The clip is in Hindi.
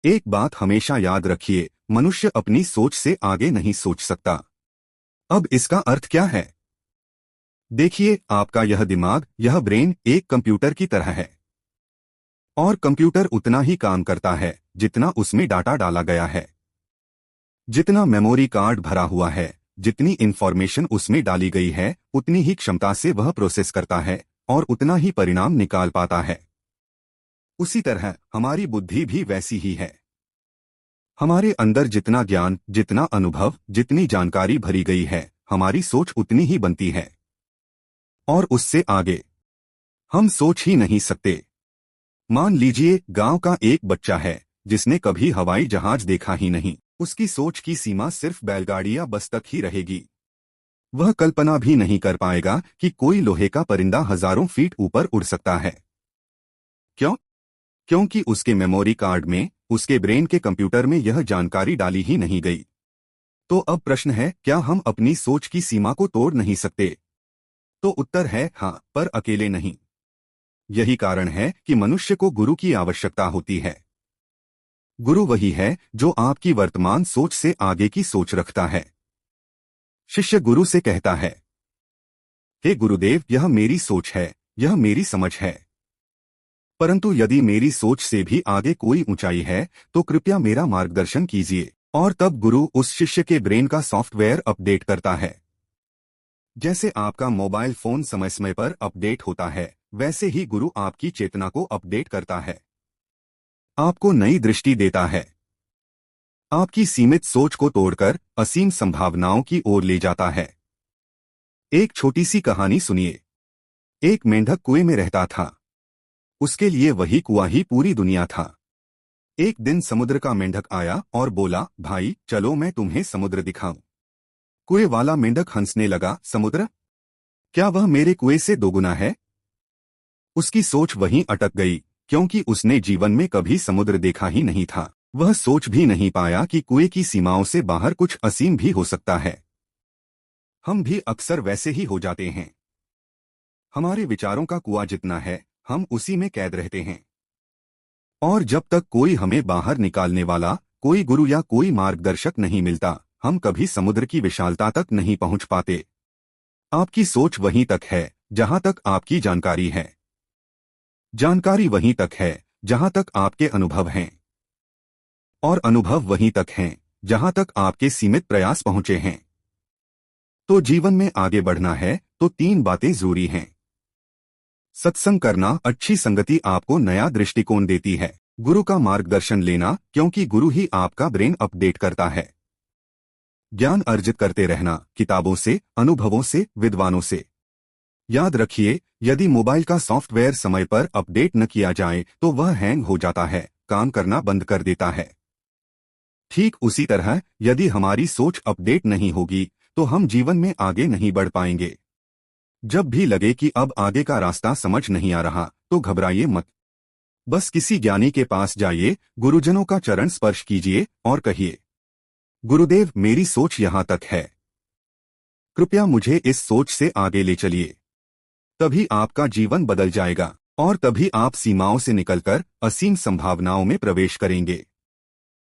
एक बात हमेशा याद रखिए, मनुष्य अपनी सोच से आगे नहीं सोच सकता। अब इसका अर्थ क्या है? देखिए, आपका यह दिमाग, यह ब्रेन एक कंप्यूटर की तरह है। और कंप्यूटर उतना ही काम करता है जितना उसमें डाटा डाला गया है। जितना मेमोरी कार्ड भरा हुआ है, जितनी इंफॉर्मेशन उसमें डाली गई है, उतनी ही क्षमता से वह प्रोसेस करता है और उतना ही परिणाम निकाल पाता है। उसी तरह हमारी बुद्धि भी वैसी ही है। हमारे अंदर जितना ज्ञान, जितना अनुभव, जितनी जानकारी भरी गई है, हमारी सोच उतनी ही बनती है। और उससे आगे हम सोच ही नहीं सकते। मान लीजिए, गांव का एक बच्चा है जिसने कभी हवाई जहाज देखा ही नहीं। उसकी सोच की सीमा सिर्फ बैलगाड़ी या बस तक ही रहेगी। वह कल्पना भी नहीं कर पाएगा कि कोई लोहे का परिंदा हजारों फीट ऊपर उड़ सकता है। क्यों? क्योंकि उसके मेमोरी कार्ड में, उसके ब्रेन के कंप्यूटर में यह जानकारी डाली ही नहीं गई। तो अब प्रश्न है, क्या हम अपनी सोच की सीमा को तोड़ नहीं सकते? तो उत्तर है हाँ, पर अकेले नहीं। यही कारण है कि मनुष्य को गुरु की आवश्यकता होती है। गुरु वही है जो आपकी वर्तमान सोच से आगे की सोच रखता है। शिष्य गुरु से कहता है, हे गुरुदेव, यह मेरी सोच है, यह मेरी समझ है। परंतु यदि मेरी सोच से भी आगे कोई ऊंचाई है तो कृपया मेरा मार्गदर्शन कीजिए। और तब गुरु उस शिष्य के ब्रेन का सॉफ्टवेयर अपडेट करता है। जैसे आपका मोबाइल फोन समय समय पर अपडेट होता है, वैसे ही गुरु आपकी चेतना को अपडेट करता है। आपको नई दृष्टि देता है। आपकी सीमित सोच को तोड़कर असीम संभावनाओं की ओर ले जाता है। एक छोटी सी कहानी सुनिए। एक मेंढक कुएं में रहता था। उसके लिए वही कुआं ही पूरी दुनिया था। एक दिन समुद्र का मेंढक आया और बोला, भाई चलो मैं तुम्हें समुद्र दिखाऊं। कुएं वाला मेंढक हंसने लगा, समुद्र? क्या वह मेरे कुएं से दोगुना है? उसकी सोच वहीं अटक गई, क्योंकि उसने जीवन में कभी समुद्र देखा ही नहीं था। वह सोच भी नहीं पाया कि कुएं की सीमाओं से बाहर कुछ असीम भी हो सकता है। हम भी अक्सर वैसे ही हो जाते हैं। हमारे विचारों का कुआं जितना है, हम उसी में कैद रहते हैं। और जब तक कोई हमें बाहर निकालने वाला, कोई गुरु या कोई मार्गदर्शक नहीं मिलता, हम कभी समुद्र की विशालता तक नहीं पहुंच पाते। आपकी सोच वहीं तक है जहां तक आपकी जानकारी है। जानकारी वहीं तक है जहां तक आपके अनुभव हैं। और अनुभव वहीं तक हैं जहां तक आपके सीमित प्रयास पहुंचे हैं। तो जीवन में आगे बढ़ना है तो 3 बातें जरूरी हैं। सत्संग करना, अच्छी संगति आपको नया दृष्टिकोण देती है। गुरु का मार्गदर्शन लेना, क्योंकि गुरु ही आपका ब्रेन अपडेट करता है। ज्ञान अर्जित करते रहना, किताबों से, अनुभवों से, विद्वानों से। याद रखिए, यदि मोबाइल का सॉफ्टवेयर समय पर अपडेट न किया जाए तो वह हैंग हो जाता है, काम करना बंद कर देता है। ठीक उसी तरह यदि हमारी सोच अपडेट नहीं होगी तो हम जीवन में आगे नहीं बढ़ पाएंगे। जब भी लगे कि अब आगे का रास्ता समझ नहीं आ रहा तो घबराइए मत। बस किसी ज्ञानी के पास जाइए, गुरुजनों का चरण स्पर्श कीजिए और कहिए, गुरुदेव मेरी सोच यहाँ तक है, कृपया मुझे इस सोच से आगे ले चलिए। तभी आपका जीवन बदल जाएगा और तभी आप सीमाओं से निकलकर असीम संभावनाओं में प्रवेश करेंगे।